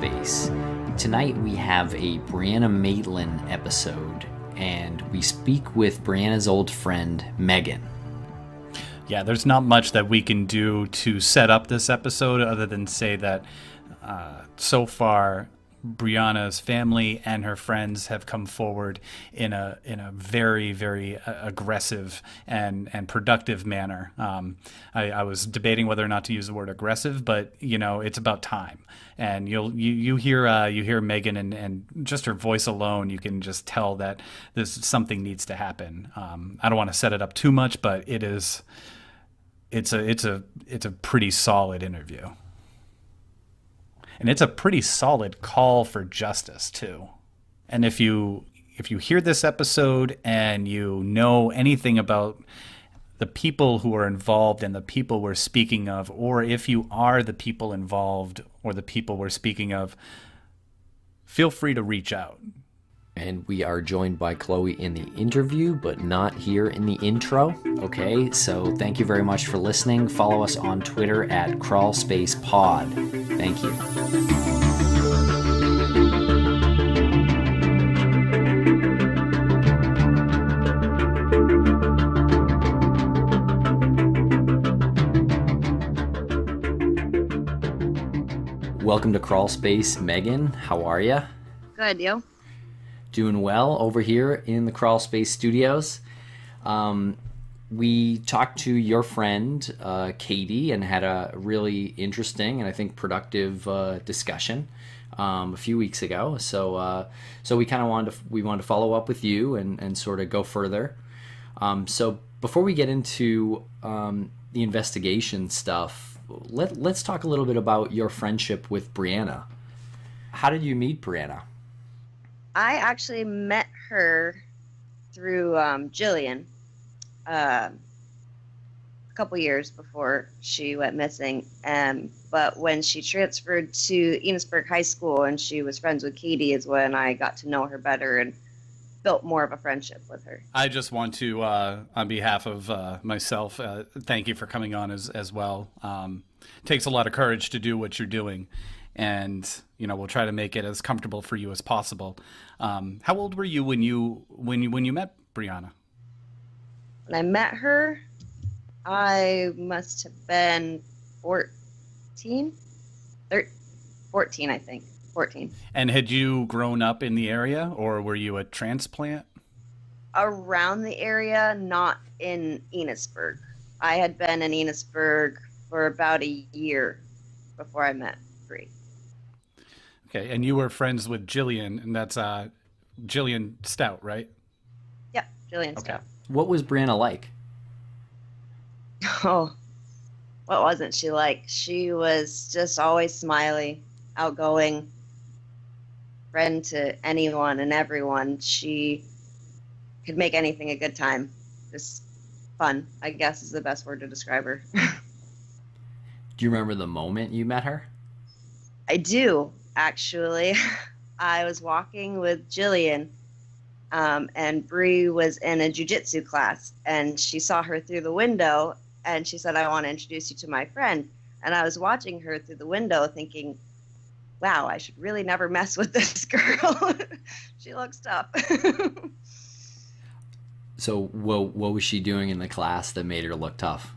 Crawlspace. Tonight we have a Brianna Maitland episode, and we speak with Brianna's old friend, Megan. Yeah, there's not much that we can do to set up this episode other than say that so far Brianna's family and her friends have come forward in a very, very aggressive and productive manner. I was debating whether or not to use the word aggressive, but it's about time. And you hear Megan and just her voice alone, you can just tell that something needs to happen. I don't want to set it up too much, but it's a pretty solid interview. And it's a pretty solid call for justice, too. And if you hear this episode and you know anything about the people who are involved and the people we're speaking of, or if you are the people involved or the people we're speaking of, feel free to reach out. And we are joined by Chloe in the interview, but not here in the intro. Okay, so thank you very much for listening. Follow us on Twitter at CrawlspacePod. Thank you. Welcome to Crawlspace, Megan. How are you? Good, you? Doing well over here in the Crawlspace studios. We talked to your friend, Katie, and had a really interesting and I think productive discussion a few weeks ago. So we kind of wanted to follow up with you and sort of go further. So before we get into the investigation stuff, let's talk a little bit about your friendship with Brianna. How did you meet Brianna? I actually met her through Jillian a couple years before she went missing. But when she transferred to Enosburg High School and she was friends with Katie is when I got to know her better and built more of a friendship with her. I just want to, on behalf of myself, thank you for coming on as well. It takes a lot of courage to do what you're doing. And we'll try to make it as comfortable for you as possible. How old were you when you met Brianna? When I met her, I must have been 14, I think. 14. And had you grown up in the area, or were you a transplant? Around the area, not in Enosburg. I had been in Enosburg for about a year before I met Bri. Okay, and you were friends with Jillian, and that's Jillian Stout, right? Yep, Jillian Stout. What was Brianna like? Oh, what wasn't she like? She was just always smiley, outgoing, friend to anyone and everyone. She could make anything a good time. Just fun, I guess, is the best word to describe her. Do you remember the moment you met her? I do. Actually, I was walking with Jillian, and Bri was in a jiu-jitsu class, and she saw her through the window, and she said, "I want to introduce you to my friend." And I was watching her through the window thinking, wow, I should really never mess with this girl. She looks tough. So what was she doing in the class that made her look tough?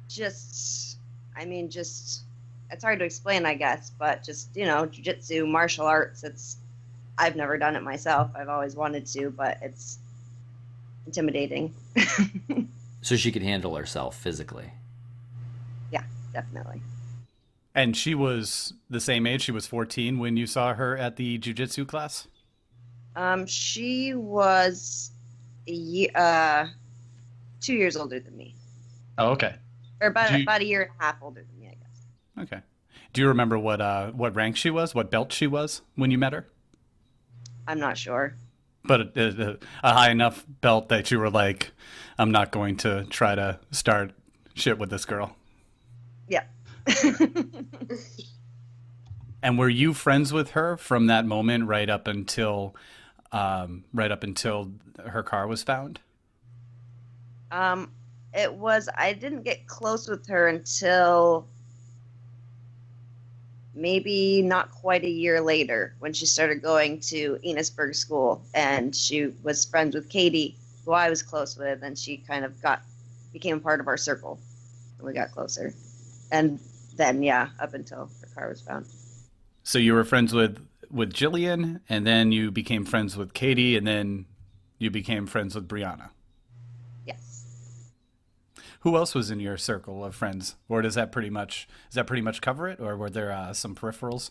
Just, it's hard to explain, I guess, but just, jiu-jitsu, martial arts, I've never done it myself. I've always wanted to, but it's intimidating. So she could handle herself physically? Yeah, definitely. And she was the same age? She was 14 when you saw her at the jiu-jitsu class? She was 2 years older than me. Oh, okay. Or about a year and a half older than me, I guess. Okay. Do you remember what rank she was, what belt she was when you met her? I'm not sure. But a high enough belt that you were like, I'm not going to try to start shit with this girl. Yeah. And were you friends with her from that moment right up until her car was found? I didn't get close with her until maybe not quite a year later when she started going to Enosburg School, and she was friends with Katie, who I was close with, and she kind of became part of our circle, and we got closer. And then, yeah, up until her car was found. So you were friends with Jillian, and then you became friends with Katie, and then you became friends with Brianna. Yes. Who else was in your circle of friends, or does that pretty much cover it, or were there some peripherals?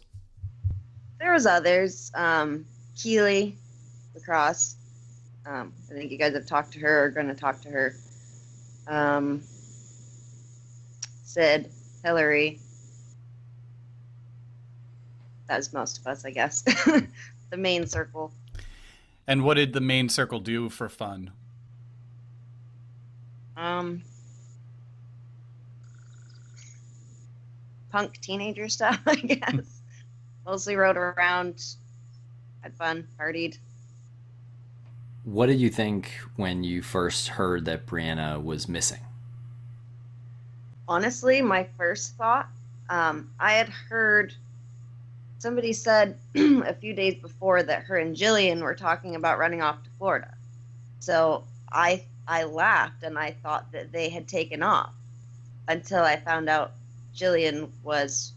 There was others. Keely, lacrosse. I think you guys have talked to her or going to talk to her. Sid, Pilleri. That was most of us, I guess. The main circle. And what did the main circle do for fun? Punk teenager stuff, I guess. Mostly rode around, had fun, partied. What did you think when you first heard that Brianna was missing? Honestly, my first thought, I had heard somebody said a few days before that her and Jillian were talking about running off to Florida. So I laughed and I thought that they had taken off until I found out Jillian was,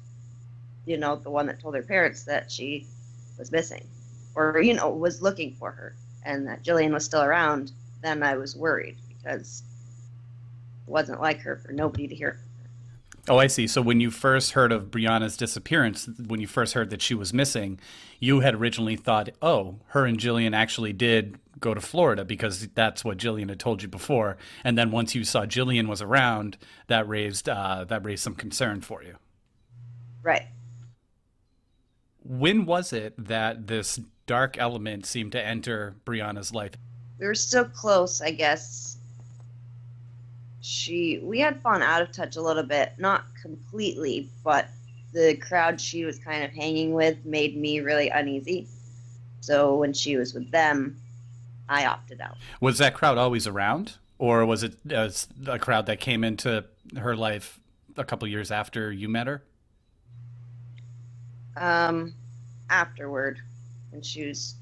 the one that told her parents that she was missing or, was looking for her, and that Jillian was still around. Then I was worried because it wasn't like her for nobody to hear from her. Oh, I see. So when you first heard of Brianna's disappearance, when you first heard that she was missing, you had originally thought, oh, her and Jillian actually did go to Florida because that's what Jillian had told you before. And then once you saw Jillian was around, that raised some concern for you. Right. When was it that this dark element seemed to enter Brianna's life? We were still close, I guess. We had fallen out of touch a little bit, not completely, but the crowd she was kind of hanging with made me really uneasy. So when she was with them, I opted out. Was that crowd always around, or was it a crowd that came into her life a couple years after you met her? Afterward, when she was,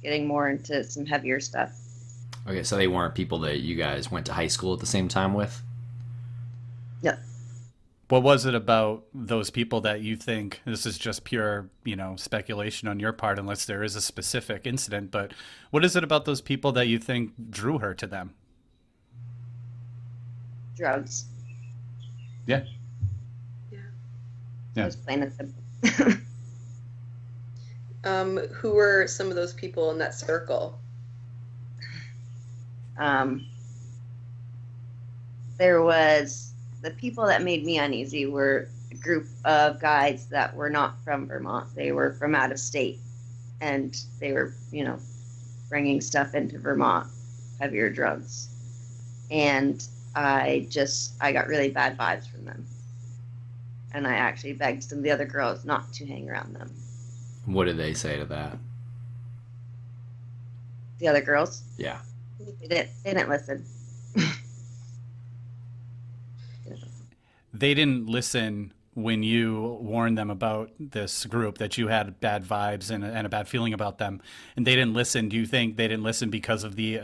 getting more into some heavier stuff. Okay, so they weren't people that you guys went to high school at the same time with? No. What was it about those people that you think, this is just pure, speculation on your part, unless there is a specific incident, but what is it about those people that you think drew her to them? Drugs. Yeah. It was plain and simple. Who were some of those people in that circle? There was the people that made me uneasy were a group of guys that were not from Vermont. They were from out of state, and they were, bringing stuff into Vermont, heavier drugs. And I got really bad vibes from them. And I actually begged some of the other girls not to hang around them. What did they say to that? The other girls? Yeah. They didn't listen. They didn't listen when you warned them about this group, that you had bad vibes and a bad feeling about them, and they didn't listen. Do you think they didn't listen because of the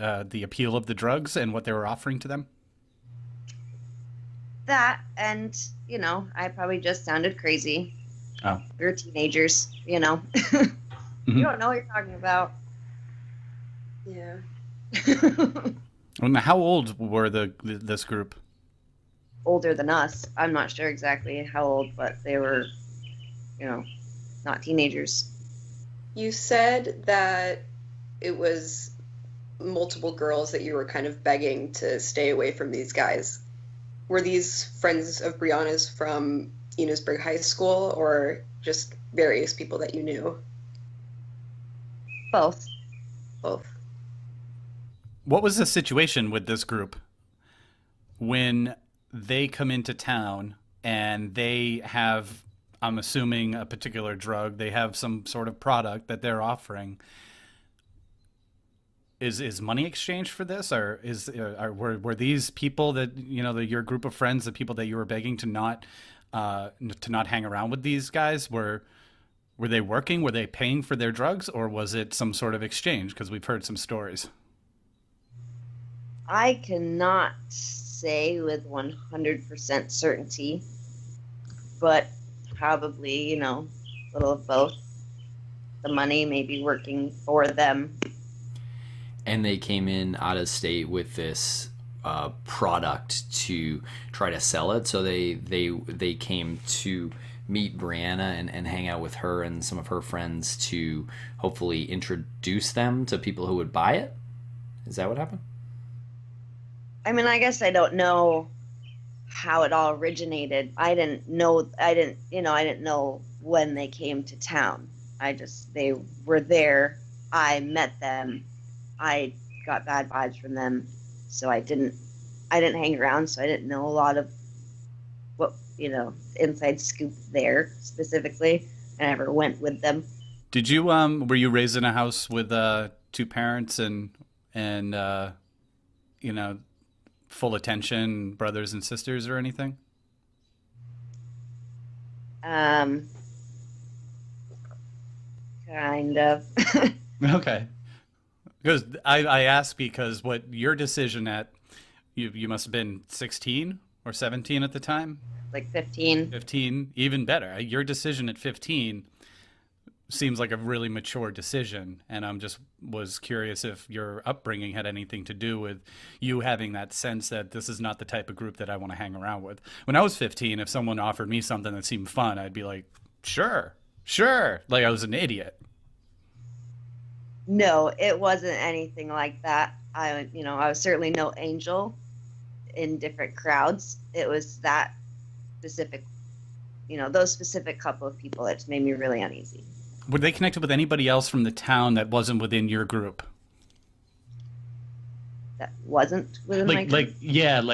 appeal of the drugs and what they were offering to them? That, and, I probably just sounded crazy. Oh. We were teenagers, Mm-hmm. You don't know what you're talking about. Yeah. How old were this group? Older than us. I'm not sure exactly how old, but they were, not teenagers. You said that it was multiple girls that you were kind of begging to stay away from these guys. Were these friends of Brianna's from Enosburg High School, or just various people that you knew? Both. Both. What was the situation with this group when they come into town and they have, I'm assuming, a particular drug, they have some sort of product that they're offering? Is money exchanged for this, or were these people that your group of friends, the people that you were begging to not to not hang around with these guys? Were they working? Were they paying for their drugs, or was it some sort of exchange? Because we've heard some stories. I cannot say with 100% certainty, but probably, a little of both. The money maybe working for them. And they came in out of state with this product to try to sell it. So they came to meet Brianna and hang out with her and some of her friends to hopefully introduce them to people who would buy it. Is that what happened? I mean, I guess I don't know how it all originated. I didn't know when they came to town. They were there. I met them. I got bad vibes from them. So I didn't hang around. So I didn't know a lot of what, inside scoop there specifically. I never went with them. Did you, were you raised in a house with two parents and full attention, brothers and sisters or anything? Kind of. Okay. Because I ask because what your decision at, you must have been 16 or 17 at the time? Like 15. 15, even better. Your decision at 15 seems like a really mature decision, and was curious if your upbringing had anything to do with you having that sense that this is not the type of group that I want to hang around with. When I was 15, if someone offered me something that seemed fun, I'd be like, sure, like I was an idiot. No, it wasn't anything like that. I was certainly no angel in different crowds. It was that specific, those specific couple of people that just made me really uneasy. Were they connected with anybody else from the town that wasn't within your group? That wasn't within my group?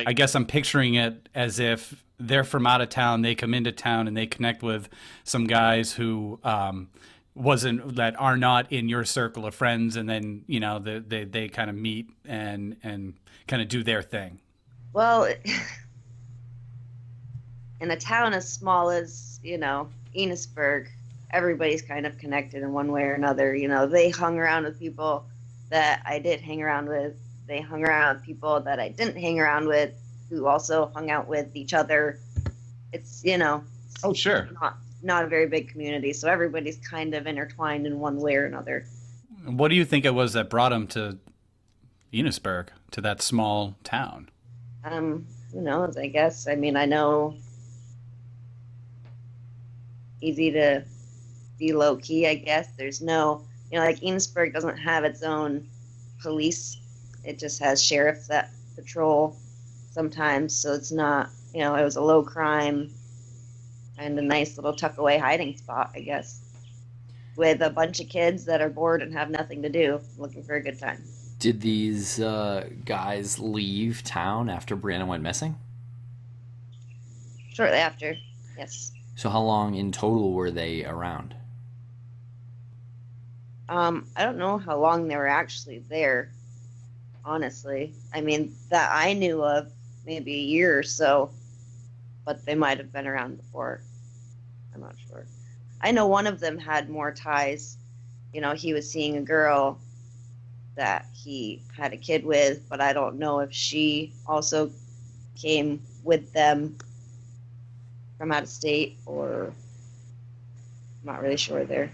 I guess I'm picturing it as if they're from out of town, they come into town and they connect with some guys who that are not in your circle of friends, and then they kind of meet and kind of do their thing. Well, in a town as small as Enosburg, everybody's kind of connected in one way or another. They hung around with people that I did hang around with. They hung around with people that I didn't hang around with, who also hung out with each other. It's Oh, sure. Not a very big community, so everybody's kind of intertwined in one way or another. What do you think it was that brought them to Enosburg, to that small town? Who knows, I guess. I mean, I know easy to be low key, I guess. There's no, like Enosburg doesn't have its own police. It just has sheriffs that patrol sometimes, so it's not, it was a low crime and a nice little tuck away hiding spot, I guess, with a bunch of kids that are bored and have nothing to do, looking for a good time. Did these guys leave town after Brianna went missing? Shortly after, yes. So how long in total were they around? I don't know how long they were actually there, honestly. I mean, that I knew of, maybe a year or so, but they might have been around before. I'm not sure. I know one of them had more ties. He was seeing a girl that he had a kid with, but I don't know if she also came with them from out of state, or I'm not really sure there.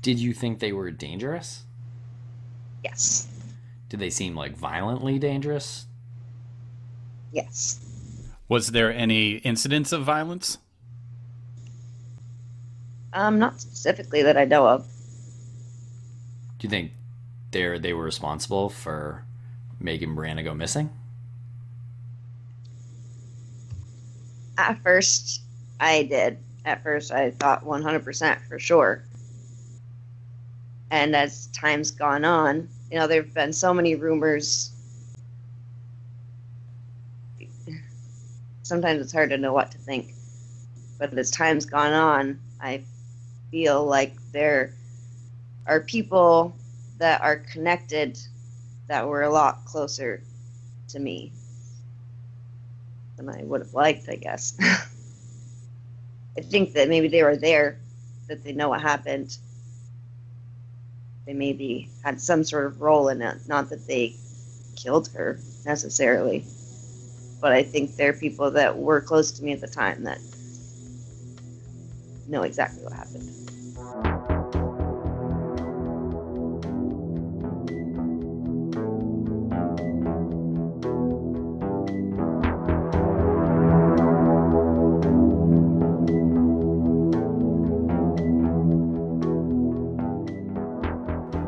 Did you think they were dangerous? Yes. Did they seem like violently dangerous? Yes. Was there any incidents of violence? Not specifically that I know of. Do you think they were responsible for making Brianna go missing? At first, I did. At first, I thought 100% for sure. And as time's gone on, there have been so many rumors. Sometimes it's hard to know what to think. But as time's gone on, I feel like there are people that are connected that were a lot closer to me than I would have liked, I guess. I think that maybe they were there, that they know what happened. They maybe had some sort of role in it. Not that they killed her necessarily, but I think there are people that were close to me at the time that know exactly what happened.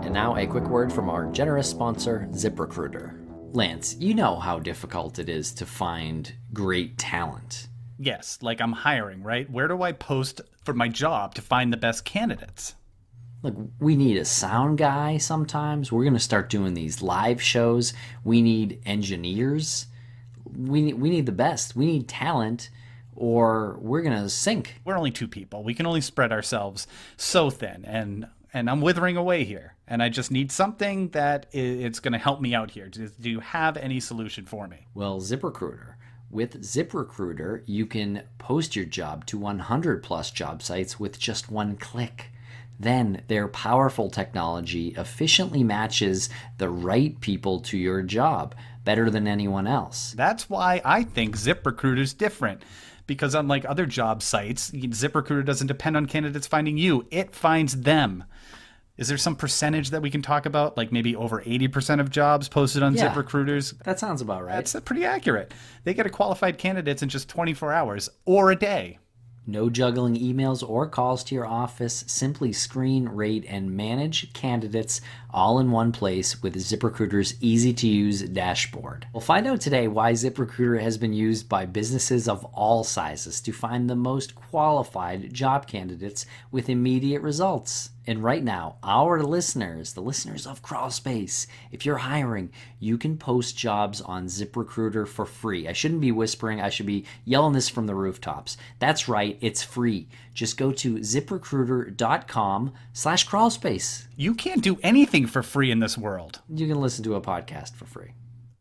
And now a quick word from our generous sponsor, ZipRecruiter. Lance, you know how difficult it is to find great talent. Yes, like I'm hiring, right? Where do I post for my job to find the best candidates? Look, we need a sound guy sometimes. We're going to start doing these live shows. We need engineers. We need the best. We need talent, or we're going to sink. We're only 2 people. We can only spread ourselves so thin, and I'm withering away here. And I just need something that it's going to help me out here. Do you have any solution for me? Well, ZipRecruiter. With ZipRecruiter, you can post your job to 100 plus job sites with just one click. Then their powerful technology efficiently matches the right people to your job better than anyone else. That's why I think ZipRecruiter's different. Because unlike other job sites, ZipRecruiter doesn't depend on candidates finding you. It finds them. Is there some percentage that we can talk about? Like maybe over 80% of jobs posted on ZipRecruiters? That sounds about right. That's pretty accurate. They get a qualified candidates in just 24 hours or a day. No juggling emails or calls to your office. Simply screen, rate, and manage candidates all in one place with ZipRecruiter's easy-to-use dashboard. We'll find out today why ZipRecruiter has been used by businesses of all sizes to find the most qualified job candidates with immediate results. And right now, our listeners, the listeners of Crawlspace, if you're hiring, you can post jobs on ZipRecruiter for free. I shouldn't be whispering. I should be yelling this from the rooftops. That's right. It's free. Just go to ZipRecruiter.com/Crawlspace. You can't do anything for free in this world. You can listen to a podcast for free.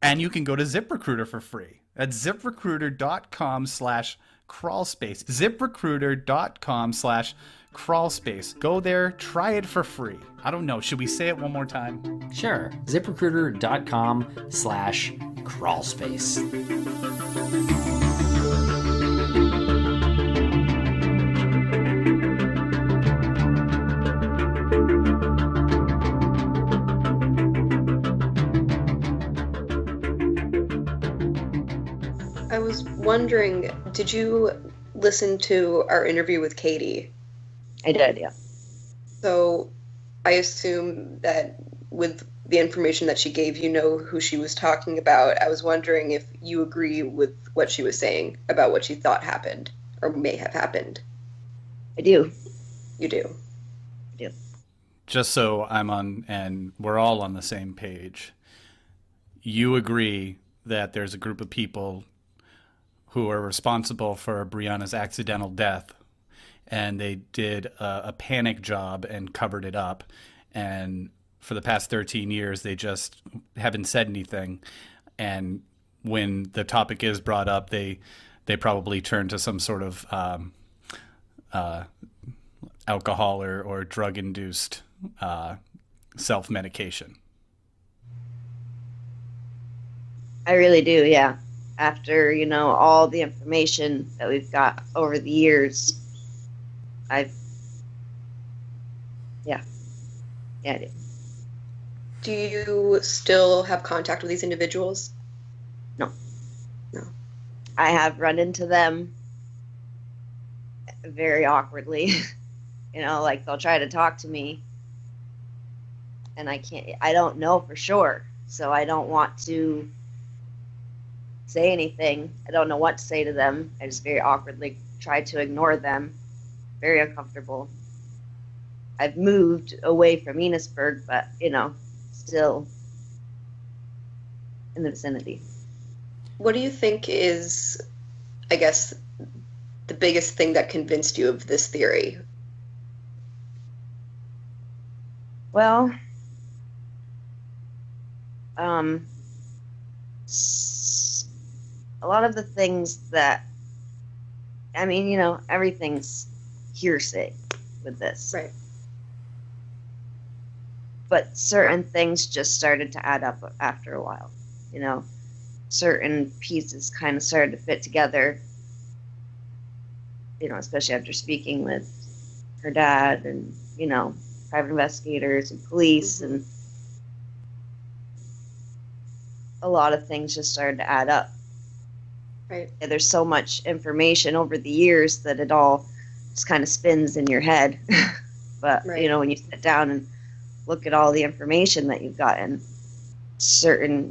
And you can go to ZipRecruiter for free at ZipRecruiter.com/Crawlspace. ZipRecruiter.com/Crawlspace. Go there, try it for free. I don't know. Should we say it one more time? Sure. ZipRecruiter.com/Crawlspace. I was wondering, did you listen to our interview with Katie? I did, yeah. So I assume that with the information that she gave, you know who she was talking about. I was wondering if you agree with what she was saying about what she thought happened or may have happened. I do. You do. I do. Just so I'm on, and we're all on the same page, you agree that there's a group of people who are responsible for Brianna's accidental death, and they did a panic job and covered it up, and for the past 13 years they just haven't said anything, and when the topic is brought up, they probably turn to some sort of alcohol or drug-induced self-medication. I really do, yeah. After, all the information that we've got over the years, yeah, I do. Do you still have contact with these individuals? No. No. I have run into them very awkwardly. Like they'll try to talk to me and I don't know for sure. So I don't want to say anything. I don't know what to say to them. I just very awkwardly try to ignore them. Very uncomfortable. I've moved away from Enosburg, but, still in the vicinity. What do you think is, I guess, the biggest thing that convinced you of this theory? Well, a lot of the things that, everything's hearsay with this. Right. But certain things just started to add up after a while. Certain pieces kind of started to fit together, especially after speaking with her dad and, private investigators and police, and a lot of things just started to add up. Right. And there's so much information over the years that it all just kind of spins in your head. But, Right. When you sit down and look at all the information that you've gotten, certain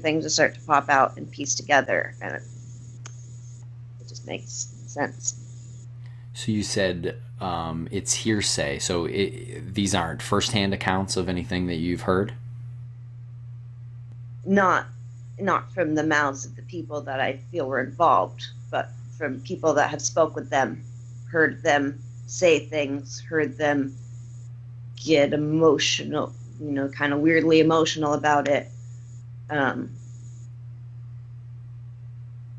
things will start to pop out and piece together, and it just makes sense. So you said it's hearsay. So these aren't firsthand accounts of anything that you've heard? Not from the mouths of the people that I feel were involved, but from people that have spoke with them, heard them say things, heard them get emotional, kind of weirdly emotional about it.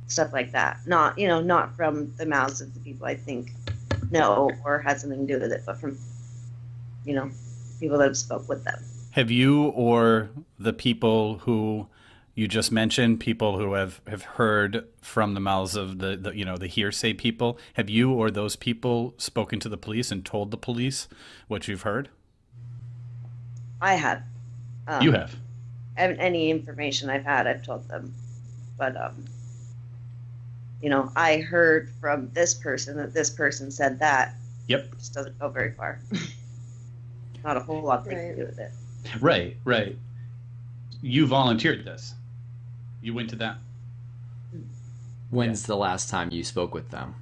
Stuff like that. Not from the mouths of the people I think know or had something to do with it, but from, people that have spoke with them. Have you or the people who you just mentioned, people who have heard from the mouths of the hearsay people, have you or those people spoken to the police and told the police what you've heard? I have. You have? Any information I've had, I've told them. But, I heard from this person that this person said that. Yep. It just doesn't go very far. Not a whole lot to do with it. Right. You volunteered this. You went to that. When's the last time you spoke with them?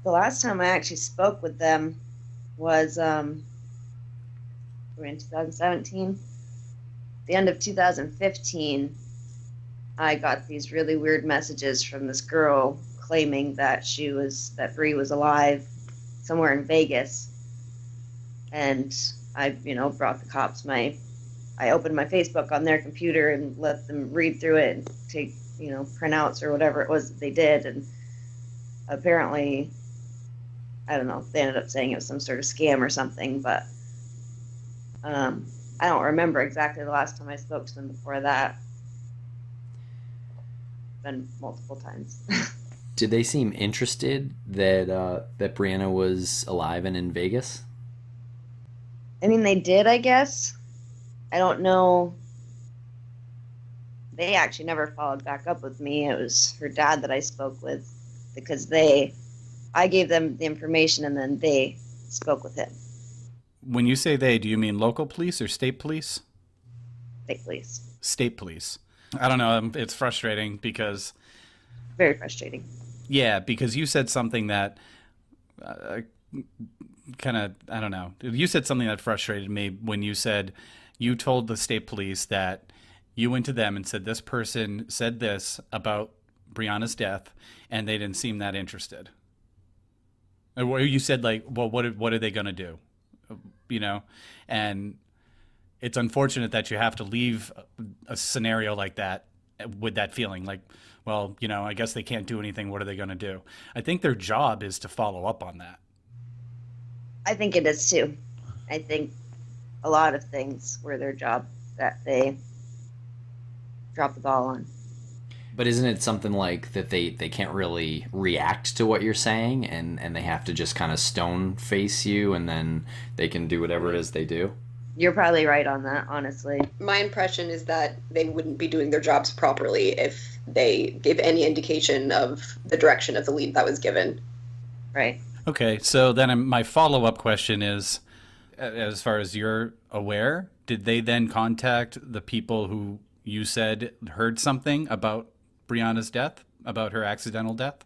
The last time I actually spoke with them was we're in 2017. The end of 2015, I got these really weird messages from this girl claiming that Bri was alive somewhere in Vegas. And I, brought the cops I opened my Facebook on their computer and let them read through it and take, printouts or whatever it was that they did. And apparently, I don't know, they ended up saying it was some sort of scam or something, but I don't remember exactly the last time I spoke to them before that. Been multiple times. Did they seem interested that Brianna was alive and in Vegas? I mean, they did, I guess. I don't know. They actually never followed back up with me. It was her dad that I spoke with, because I gave them the information and then they spoke with him. When you say they, do you mean local police or state police? State police. State police. I don't know. It's frustrating because... Very frustrating. Yeah, because you said something that kind of, I don't know. You said something that frustrated me when you said you told the state police that you went to them and said this person said this about Brianna's death and they didn't seem that interested. Or you said like, well, what are they going to do? And it's unfortunate that you have to leave a scenario like that with that feeling like, well, I guess they can't do anything. What are they going to do? I think their job is to follow up on that. I think it is too. I think a lot of things were their job that they dropped the ball on. But isn't it something like that they can't really react to what you're saying and they have to just kind of stone face you and then they can do whatever it is they do? You're probably right on that, honestly. My impression is that they wouldn't be doing their jobs properly if they gave any indication of the direction of the lead that was given. Right. Okay, so then my follow-up question is, as far as you're aware, did they then contact the people who you said heard something about Brianna's death, about her accidental death?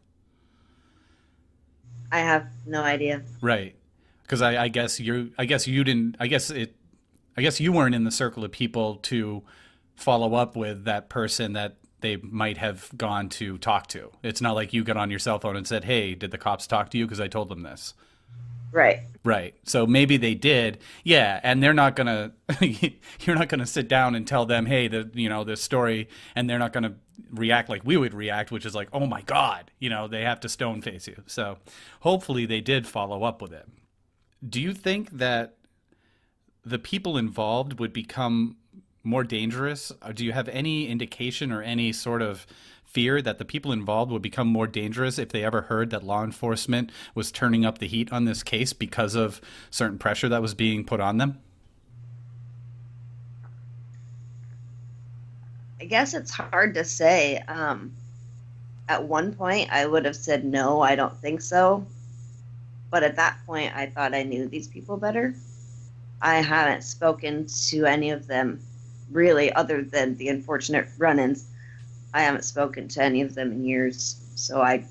I have no idea. Right, because I guess you didn't. I guess you weren't in the circle of people to follow up with that person that they might have gone to talk to. It's not like you got on your cell phone and said, "Hey, did the cops talk to you? Because I told them this." Right. Right. So maybe they did. Yeah, and they're not going to you're not going to sit down and tell them, "Hey, this story," and they're not going to react like we would react, which is like, "Oh my god." They have to stone face you. So, hopefully they did follow up with it. Do you think that the people involved would become more dangerous? Or do you have any indication or any sort of fear that the people involved would become more dangerous if they ever heard that law enforcement was turning up the heat on this case because of certain pressure that was being put on them? I guess it's hard to say. At one point, I would have said, no, I don't think so. But at that point, I thought I knew these people better. I haven't spoken to any of them, really, other than the unfortunate run-ins. I haven't spoken to any of them in years, so I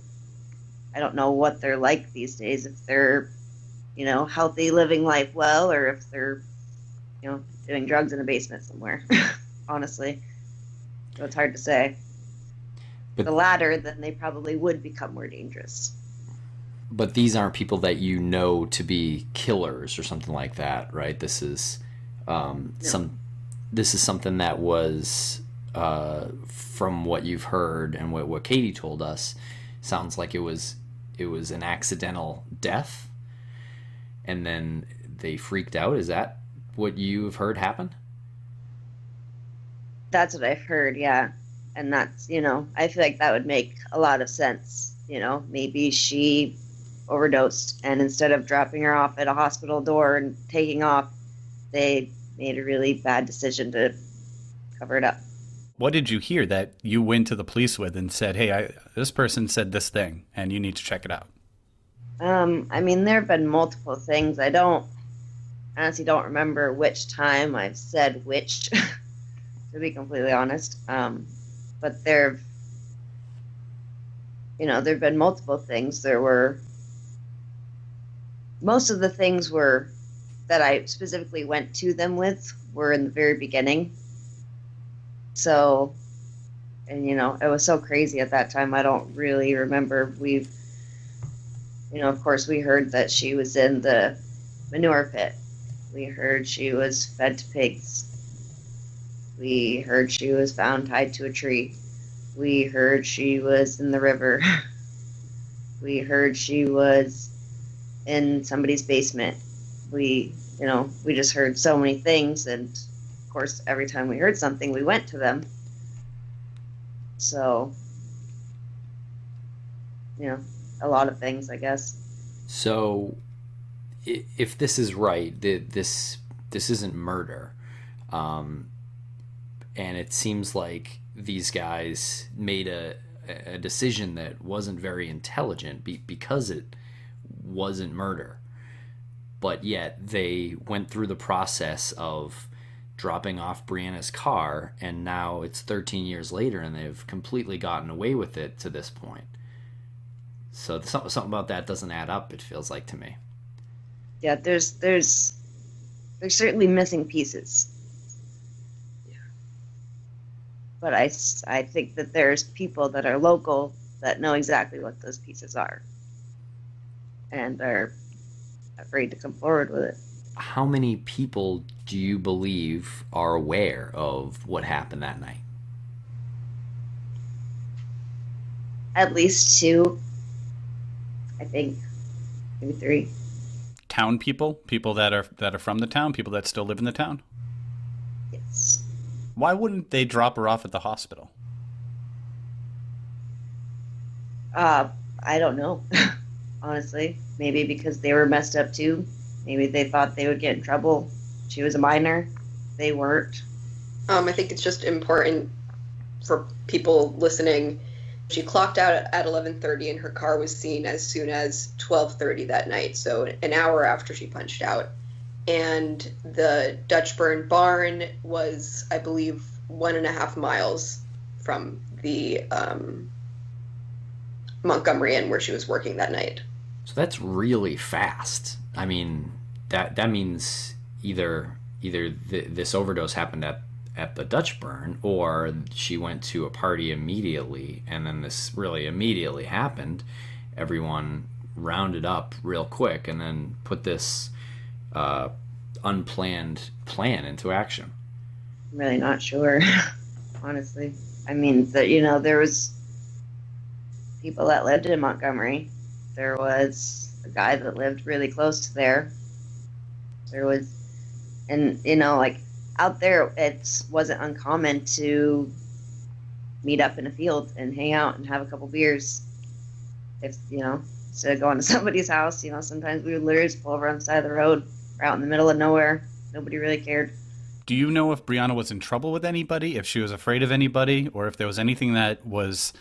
don't know what they're like these days, if they're, healthy, living life well, or if they're, doing drugs in a basement somewhere, honestly. So it's hard to say. But the latter, then they probably would become more dangerous. But these aren't people that you know to be killers or something like that, right? This is this is something that was from what you've heard and what Katie told us, sounds like it was an accidental death, and then they freaked out. Is that what you've heard happen? That's what I've heard, yeah. And that's, I feel like that would make a lot of sense. Maybe she overdosed, and instead of dropping her off at a hospital door and taking off, they made a really bad decision to cover it up. What did you hear that you went to the police with and said, "Hey, this person said this thing, and you need to check it out"? There have been multiple things. I honestly don't remember which time I've said which, to be completely honest. But there've been multiple things. Most of the things that I specifically went to them with were in the very beginning. So, and it was so crazy at that time. I don't really remember. Of course, we heard that she was in the manure pit. We heard she was fed to pigs. We heard she was found tied to a tree. We heard she was in the river. We heard she was in somebody's basement. We just heard so many things, and of course, every time we heard something, we went to them. So, a lot of things, I guess. So, if this is right, this isn't murder, and it seems like these guys made a decision that wasn't very intelligent because it wasn't murder, but yet they went through the process of dropping off Brianna's car, and now it's 13 years later and they've completely gotten away with it to this point. So something about that doesn't add up, it feels like to me. Yeah, there's certainly missing pieces. Yeah. But I think that there's people that are local that know exactly what those pieces are and are afraid to come forward with it. How many people do you believe are aware of what happened that night? At least 2, I think, maybe 3. Town people that are from the town, people that still live in the town? Yes. Why wouldn't they drop her off at the hospital? I don't know. Honestly, maybe because they were messed up too. Maybe they thought they would get in trouble. She was a minor. They weren't. I think it's just important for people listening. She clocked out at 11:30 and her car was seen as soon as 12:30 that night, so an hour after she punched out. And the Dutchburn barn was, I believe, 1.5 miles from the Montgomery Inn where she was working that night. So that's really fast. I mean, that means either this overdose happened at the Dutchburn, or she went to a party immediately, and then this really immediately happened. Everyone rounded up real quick and then put this unplanned plan into action? I'm really not sure, honestly. I mean, there was people that lived in Montgomery. There was a guy that lived really close to there. There was, and like out there, it wasn't uncommon to meet up in a field and hang out and have a couple beers. If instead of going to somebody's house, sometimes we would literally just pull over on the side of the road, or out in the middle of nowhere. Nobody really cared. Do you know if Brianna was in trouble with anybody, if she was afraid of anybody, or if there was anything that was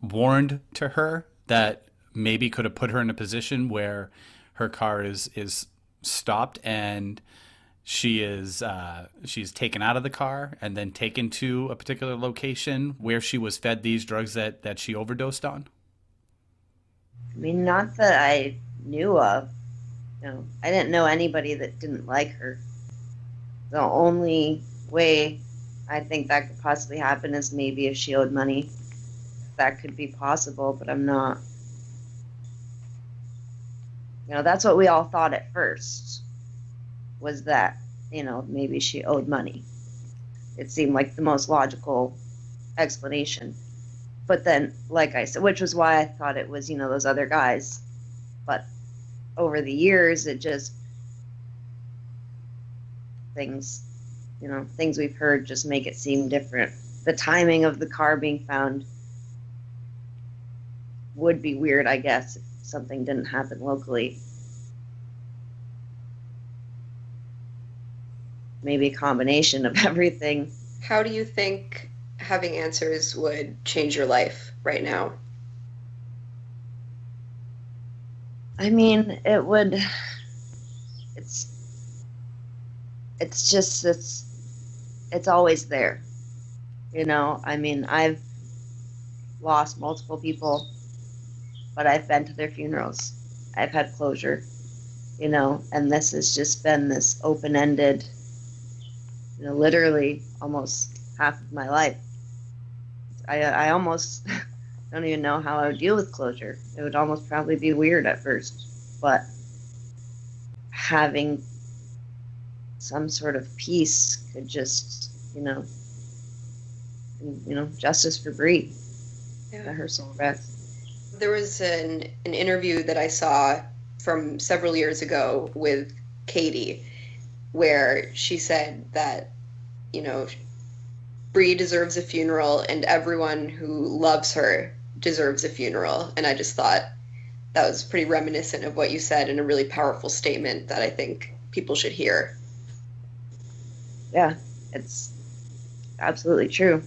warned to her that maybe could have put her in a position where her car is stopped and she's taken out of the car and then taken to a particular location where she was fed these drugs that she overdosed on? I mean, not that I knew of. I didn't know anybody that didn't like her. The only way I think that could possibly happen is maybe if she owed money. That could be possible, but I'm not. That's what we all thought at first, was that, maybe she owed money. It seemed like the most logical explanation. But then, like I said, which was why I thought it was, those other guys. But over the years, it just, things we've heard just make it seem different. The timing of the car being found would be weird, I guess, if something didn't happen locally. Maybe a combination of everything. How do you think having answers would change your life right now? I mean, it would. It's always there. I mean, I've lost multiple people, but I've been to their funerals. I've had closure, and this has just been this open-ended, literally almost half of my life. I almost don't even know how I would deal with closure. It would almost probably be weird at first, but having some sort of peace could just, justice for Bri. Yeah. Let her soul rest. There was an interview that I saw from several years ago with Katie, where she said that, Bri deserves a funeral and everyone who loves her deserves a funeral. And I just thought that was pretty reminiscent of what you said, and a really powerful statement that I think people should hear. Yeah, it's absolutely true.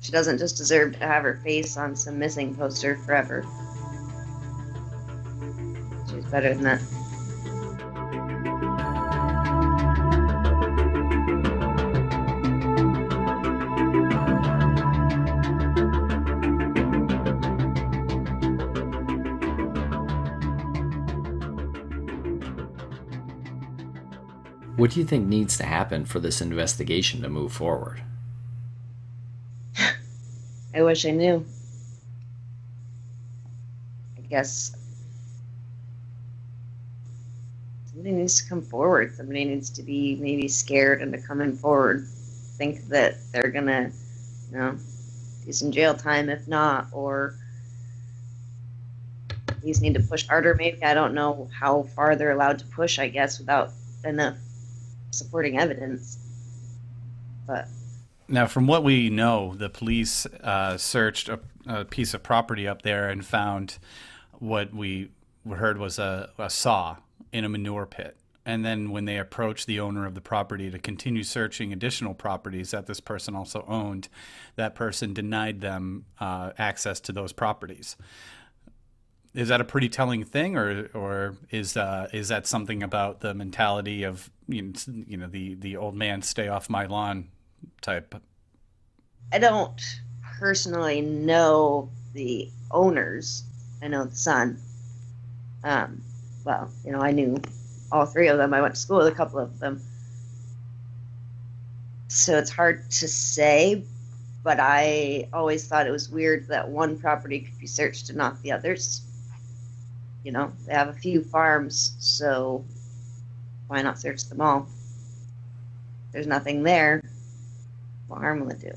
She doesn't just deserve to have her face on some missing poster forever. She's better than that. What do you think needs to happen for this investigation to move forward? I wish I knew. I guess somebody needs to come forward. Somebody needs to be maybe scared into coming forward. Think that they're gonna, do some jail time if not, or these need to push harder. Maybe, I don't know how far they're allowed to push, I guess, without enough supporting evidence. But now, from what we know, the police searched a piece of property up there and found what we heard was a saw in a manure pit. And then when they approached the owner of the property to continue searching additional properties that this person also owned, that person denied them access to those properties. Is that a pretty telling thing, or is that something about the mentality of the old man stay off my lawn type? I don't personally know the owners. I know the son. Well, I knew all three of them. I went to school with a couple of them. So it's hard to say, But I always thought it was weird that one property could be searched and not the others. You know, they have a few farms, so why not search them all? There's nothing there. What harm will it do?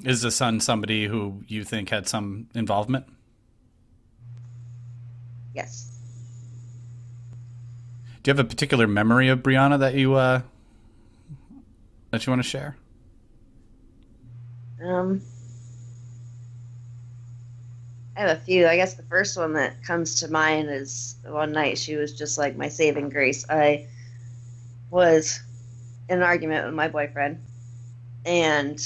Is the son somebody who you think had some involvement? Yes. Do you have a particular memory of Brianna that you want to share? I have a few. I guess the first one that comes to mind is one night she was just like my saving grace. I was in an argument with my boyfriend, and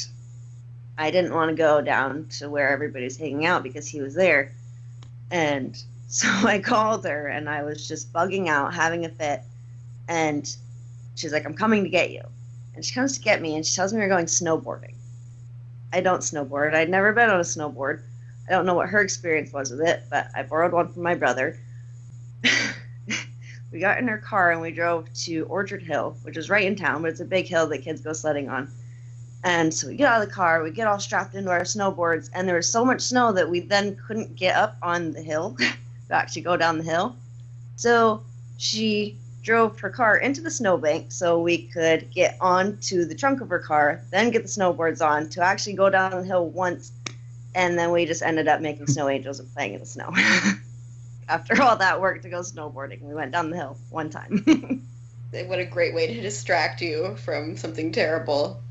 I didn't want to go down to where everybody's hanging out because he was there. And so I called her, and I was just bugging out, having a fit. And she's like, I'm coming to get you. And she comes to get me, and she tells me we're going snowboarding. I don't snowboard. I'd never been on a snowboard. I don't know what her experience was with it, but I borrowed one from my brother. We got in her car, and we drove to Orchard Hill, which is right in town, but it's a big hill that kids go sledding on. And so we get out of the car, we get all strapped into our snowboards, and there was so much snow that we then couldn't get up on the hill to actually go down the hill. So she drove her car into the snowbank so we could get onto the trunk of her car, then get the snowboards on to actually go down the hill once, and then we just ended up making snow angels and playing in the snow. After all that work to go snowboarding, we went down the hill one time. What a great way to distract you from something terrible.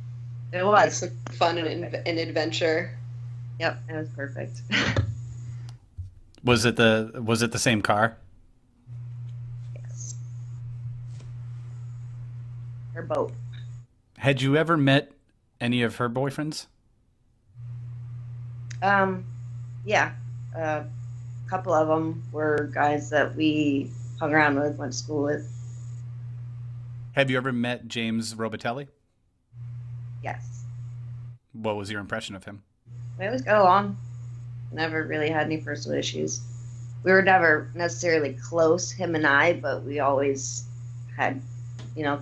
It was some fun and adventure. Yep, it was perfect. Was it the same car? Yes. Her boat. Had you ever met any of her boyfriends? Yeah. A couple of them were guys that we hung around with, went to school with. Have you ever met James Robitelli? Yes. What was your impression of him? We always got along. Never really had any personal issues. We were never necessarily close, him and I, but we always had,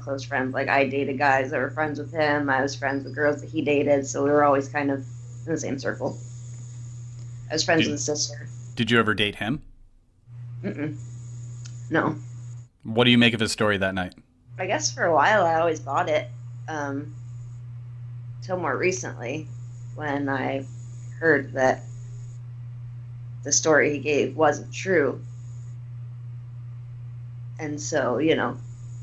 close friends. Like, I dated guys that were friends with him. I was friends with girls that he dated, so we were always kind of in the same circle. I was friends with his sister. Did you ever date him? Mm-mm. No. What do you make of his story that night? I guess for a while I always bought it. Till more recently, when I heard that the story he gave wasn't true. And so, no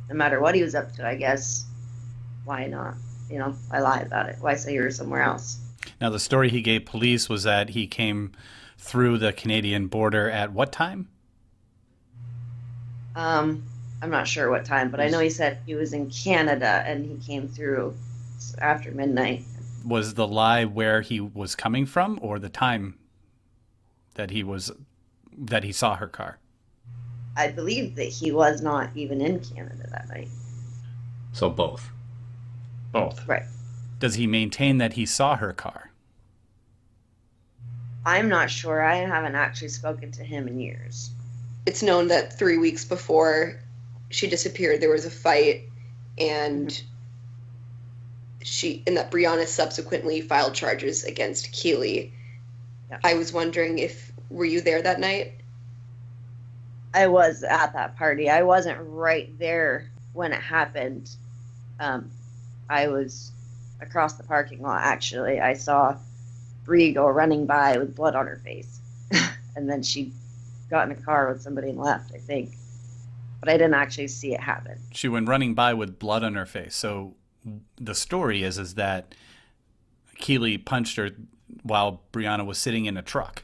matter what he was up to, I guess, why not? Why lie about it? Why say you were somewhere else? Now, the story he gave police was that he came through the Canadian border at what time? I'm not sure what time, but I know he said he was in Canada and he came through after midnight. Was the lie where he was coming from, or the time that he saw her car? I believe that he was not even in Canada that night. So both. Both. Right. Does he maintain that he saw her car? I'm not sure. I haven't actually spoken to him in years. It's known that 3 weeks before she disappeared, there was a fight, and that Brianna subsequently filed charges against Keely. Yeah. I was wondering were you there that night? I was at that party. I wasn't right there when it happened. I was across the parking lot, actually. I saw Bri go running by with blood on her face. And then she got in a car with somebody and left, I think. But I didn't actually see it happen. She went running by with blood on her face. So the story is that Keely punched her while Brianna was sitting in a truck.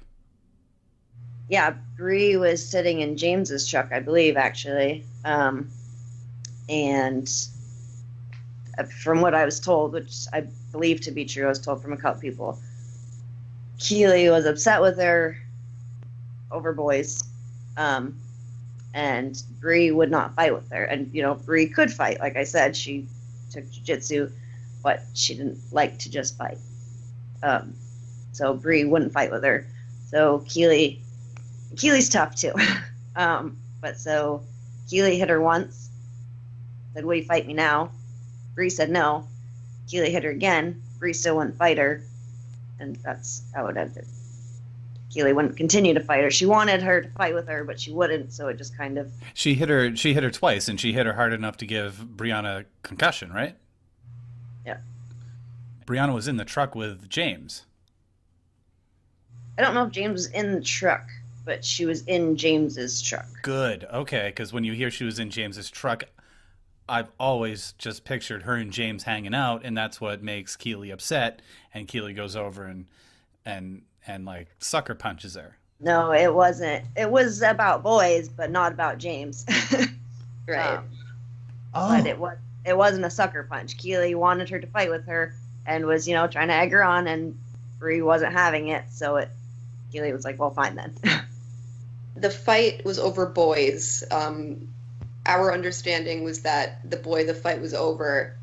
Yeah, Bri was sitting in James's truck, I believe, actually. And from what I was told, which I believe to be true, I was told from a couple people, Keely was upset with her over boys, and Bri would not fight with her. And, Bri could fight. Like I said, she took jiu-jitsu, but she didn't like to just fight. So Bri wouldn't fight with her. So Keely's tough too. But so Keely hit her once, said, "Will you fight me now?" Bri said no. Keely hit her again. Bri still wouldn't fight her. and that's how it ended. Keely wouldn't continue to fight her. She wanted her to fight with her, but she wouldn't, so it just kind of... She hit her twice, and she hit her hard enough to give Brianna concussion, right? Yeah. Brianna was in the truck with James. I don't know if James was in the truck, but she was in James's truck. Good. Okay, because when you hear she was in James's truck, I've always just pictured her and James hanging out, and that's what makes Keely upset, and Keely goes over and like sucker punches her. No, it wasn't. It was about boys, but not about James. Right. But it wasn't a sucker punch. Keely wanted her to fight with her and was, trying to egg her on, and Bri wasn't having it, so Keely was like, well, fine then. The fight was over boys. Our understanding was that the boy the fight was over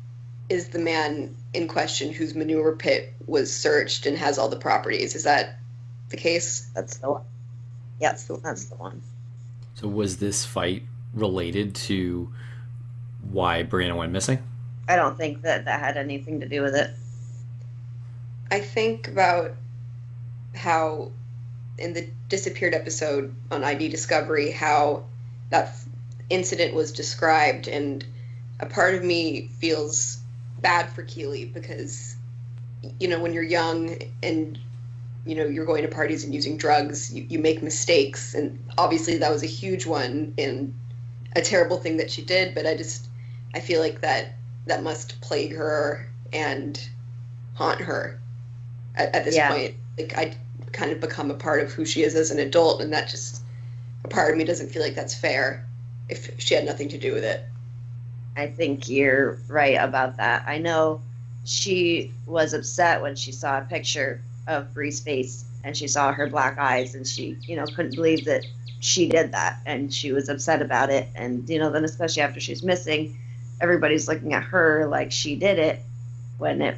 is the man in question whose manure pit was searched and has all the properties. Is that the case? That's the one. Yep, that's the one. So was this fight related to why Brianna went missing? I don't think that had anything to do with it. I think about how in the disappeared episode on ID Discovery, how that incident was described, and a part of me feels bad for Keely because, when you're young and, you're going to parties and using drugs, you make mistakes, and obviously that was a huge one and a terrible thing that she did, but I feel like that must plague her and haunt her at this point. Like, I kind of become a part of who she is as an adult, and that just, a part of me doesn't feel like that's fair if she had nothing to do with it. I think you're right about that. I know she was upset when she saw a picture of Bri's face and she saw her black eyes, and she, couldn't believe that she did that, and she was upset about it. And, then especially after she's missing, everybody's looking at her like she did it, when it,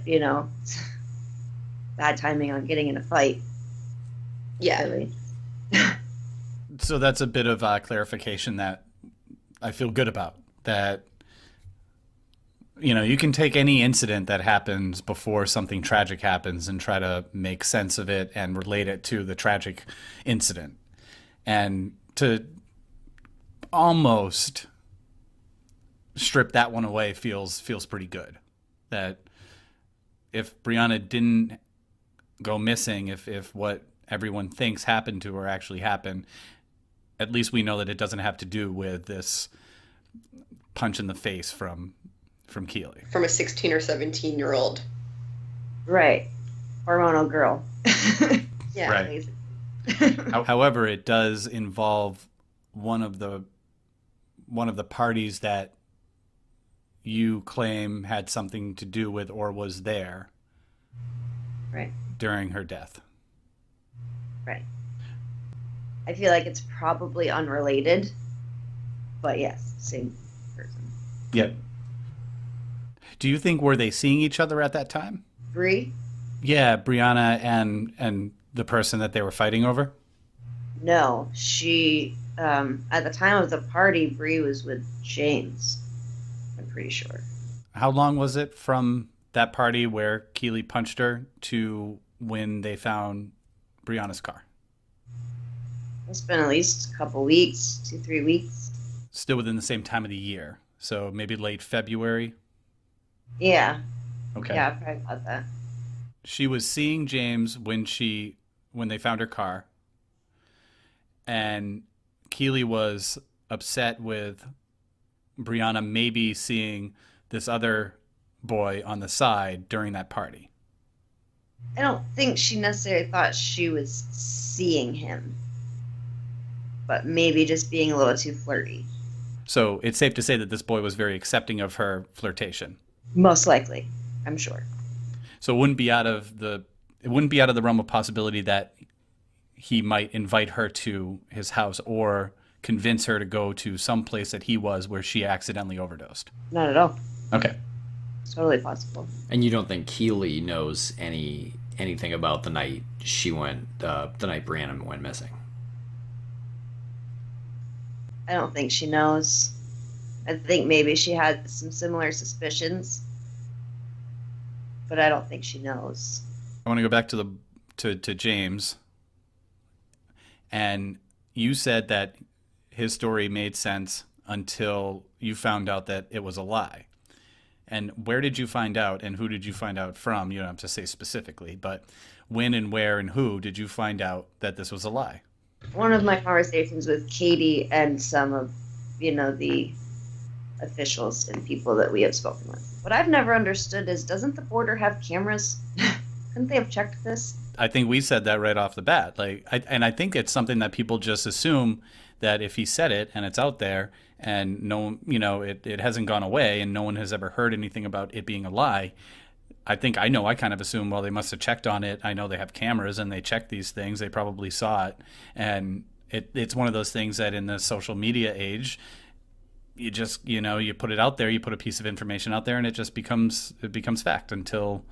bad timing on getting in a fight. Yeah. Really. So that's a bit of clarification that I feel good about. That, you can take any incident that happens before something tragic happens and try to make sense of it and relate it to the tragic incident. And to almost strip that one away feels pretty good. That if Brianna didn't go missing, if what everyone thinks happened to her actually happened, at least we know that it doesn't have to do with this punch in the face from Keely. From a 16 or 17-year-old. Right. Hormonal girl. Yeah. Right. However, it does involve one of the parties that you claim had something to do with or was there right during her death. Right. I feel like it's probably unrelated, but yes, same person. Yep. Do you think, were they seeing each other at that time? Bri? Yeah, Brianna and the person that they were fighting over? No, she, at the time of the party, Bri was with James, I'm pretty sure. How long was it from that party where Keely punched her to when they found Brianna's car? It's been at least a couple weeks, 2-3 weeks. Still within the same time of the year, so maybe late February? Yeah. Okay. Yeah, probably about that. She was seeing James when they found her car, and Keely was upset with Brianna maybe seeing this other boy on the side during that party. I don't think she necessarily thought she was seeing him, but maybe just being a little too flirty. So it's safe to say that this boy was very accepting of her flirtation. Most likely, I'm sure. So it wouldn't be out of the realm of possibility that he might invite her to his house or convince her to go to some place that he was where she accidentally overdosed. Not at all. Okay. It's totally possible. And you don't think Keely knows anything about the night the night Brianna went missing? I don't think she knows. I think maybe she had some similar suspicions, but I don't think she knows. I want to go back to to James, and you said that his story made sense until you found out that it was a lie. And where did you find out, and who did you find out from? You don't have to say specifically, but when and where and who did you find out that this was a lie? One of my conversations with Katie and some of, the officials and people that we have spoken with. What I've never understood is, doesn't the border have cameras? Couldn't they have checked this? I think we said that right off the bat. I think it's something that people just assume that if he said it and it's out there and it hasn't gone away and no one has ever heard anything about it being a lie. I kind of assume, well, they must have checked on it. I know they have cameras and they check these things. They probably saw it. And it's one of those things that in the social media age, you just, you put it out there, you put a piece of information out there, and it becomes fact until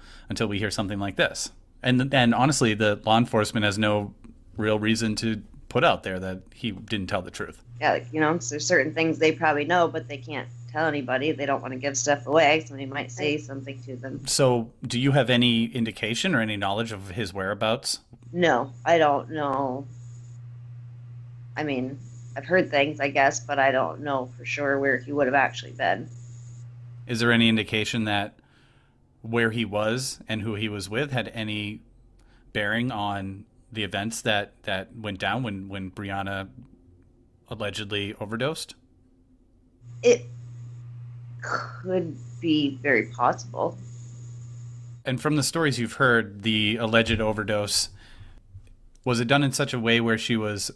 we hear something like this. And honestly, the law enforcement has no real reason to put out there that he didn't tell the truth. Yeah, so there's certain things they probably know, but they can't tell anybody. They don't want to give stuff away. Somebody might say something to them. So do you have any indication or any knowledge of his whereabouts? No, I don't know. I mean, I've heard things, I guess, but I don't know for sure where he would have actually been. Is there any indication that where he was and who he was with had any bearing on the events that went down when Brianna allegedly overdosed? It could be very possible. And from the stories you've heard, the alleged overdose, was it done in such a way where she was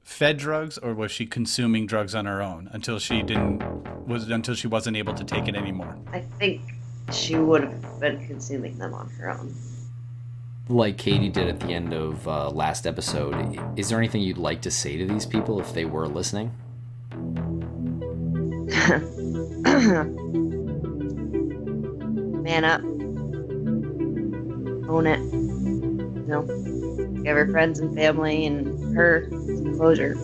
fed drugs, or was she consuming drugs on her own until she wasn't able to take it anymore? I think she would have been consuming them on her own. Like Katie did at the end of last episode, is there anything you'd like to say to these people if they were listening? Man up. Own it. Give her friends and family and her some closure.